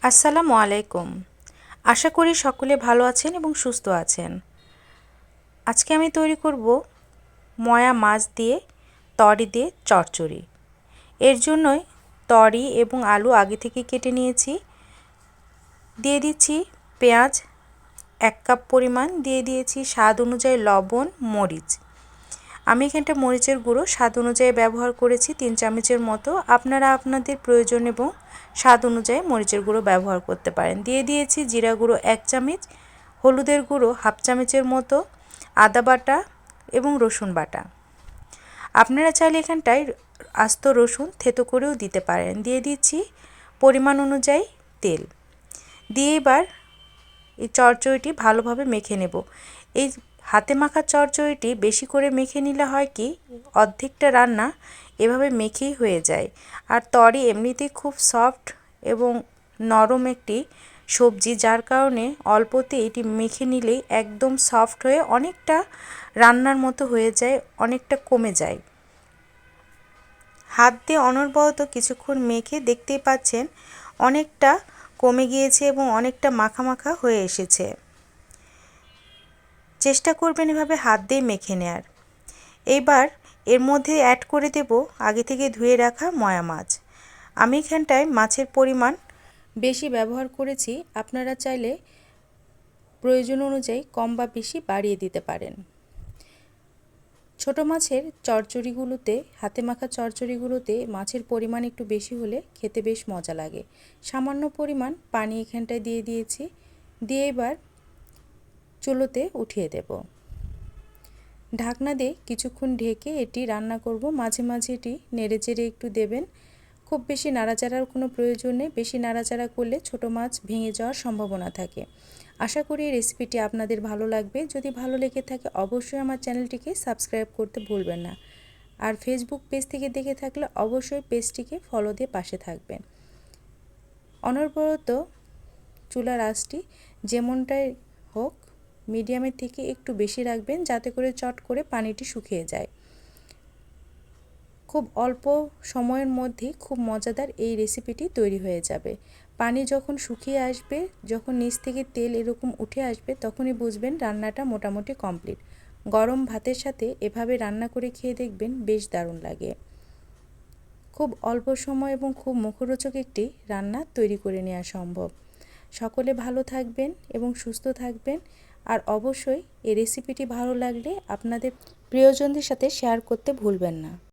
আসসালামু আলাইকুম। আশা করি সকলে ভালো আছেন এবং সুস্থ আছেন। আজকে আমি তৈরি করব ময়া মাছ দিয়ে তরি দিয়ে চচ্চড়ি। এর জন্যই তরি এবং আলু আগে থেকে কেটে নিয়েছি। দিয়ে দিচ্ছি পেঁয়াজ 1 কাপ পরিমাণ, দিয়ে দিয়েছি স্বাদ অনুযায়ী লবণ, মরিচ। আমি এখানটা মরিচের গুঁড়ো স্বাদ অনুযায়ী ব্যবহার করেছি 3 চামচের মতো। আপনারা আপনাদের প্রয়োজন এবং স্বাদ অনুযায়ী মরিচের গুঁড়ো ব্যবহার করতে পারেন। দিয়ে দিয়েছি জিরা গুঁড়ো 1 চামচ, হলুদের গুঁড়ো হাফ চামচের মতো, আদা বাটা এবং রসুন বাটা। আপনারা চাইলে এখানটায় আস্ত রসুন থেতো করেও দিতে পারেন। দিয়ে দিচ্ছি পরিমাণ অনুযায়ী তেল। দিয়ে এবার এই চচ্চড়িটি ভালোভাবে মেখে নেব। এই হাতে মাখা চচ্চড়িটি বেশি করে মেখে নিলে হয় কি, অর্ধেকটা রান্না এভাবে মেখেই হয়ে যায়। আর তরি এমনিতেই খুব সফট এবং নরম একটি সবজি, যার কারণে অল্পতে এটি মেখে নিলেই একদম সফট হয়ে অনেকটা রান্নার মতো হয়ে যায়, অনেকটা কমে যায়। হাত দিয়ে অনবরত কিছুক্ষণ মেখে দেখতেই পাচ্ছেন অনেকটা কমে গিয়েছে এবং অনেকটা মাখা মাখা হয়ে এসেছে। চেষ্টা করবেন এভাবে হাত দিয়ে মেখে নেয়ার। এইবার এর মধ্যে অ্যাড করে দেব আগে থেকে ধুয়ে রাখা ময়া মাছ। আমি এখানটায় মাছের পরিমাণ বেশি ব্যবহার করেছি, আপনারা চাইলে প্রয়োজন অনুযায়ী কম বা বেশি বাড়িয়ে দিতে পারেন। ছোট মাছের চচ্চড়িগুলোতে, হাতে মাখা চচ্চড়িগুলোতে মাছের পরিমাণ একটু বেশি হলে খেতে বেশ মজা লাগে। সামান্য পরিমাণ পানি এখানটায় দিয়ে দিয়েছি। দিয়ে এবার চুলোতে উঠিয়ে দেব। ঢাকনা দিয়ে কিছুক্ষণ ঢেকে এটি রান্না করব। মাঝে মাঝে এটি নেড়েচেড়ে একটু দেবেন। খুব বেশি নাড়াচাড়ার কোনো প্রয়োজন নেই, বেশি নাড়াচাড়া করলে ছোট মাছ ভেঙে যাওয়ার সম্ভাবনা থাকে। আশা করি এই রেসিপিটি আপনাদের ভালো লাগবে। যদি ভালো লেগে থাকে অবশ্যই আমার চ্যানেলটিকে সাবস্ক্রাইব করতে ভুলবেন না। আর ফেসবুক পেজ থেকে দেখে থাকলে অবশ্যই পেজটিকে ফলো দিয়ে পাশে থাকবেন। অনবরত চুলার আঁচটি যেমনটাই হোক মিডিয়ামের থেকে একটু বেশি রাখবেন, যাতে করে চট করে পানিটি শুকিয়ে যায়। খুব অল্প সময়ের মধ্যে খুব মজাদার এই রেসিপিটি তৈরি হয়ে যাবে। পানি যখন শুকিয়ে আসবে, যখন নিচ থেকে তেল এরকম উঠে আসবে, তখনই বুঝবেন রান্নাটা মোটামুটি কমপ্লিট। গরম ভাতের সাথে এভাবে রান্না করে খেয়ে দেখবেন বেশ দারুণ লাগে। খুব অল্প সময় এবং খুব মুখরোচক একটি রান্না তৈরি করে নেওয়া সম্ভব। সকলে ভালো থাকবেন এবং সুস্থ থাকবেন। আর অবশ্যই এই রেসিপিটি ভালো লাগলে আপনাদের প্রিয়জনদের সাথে শেয়ার করতে ভুলবেন না।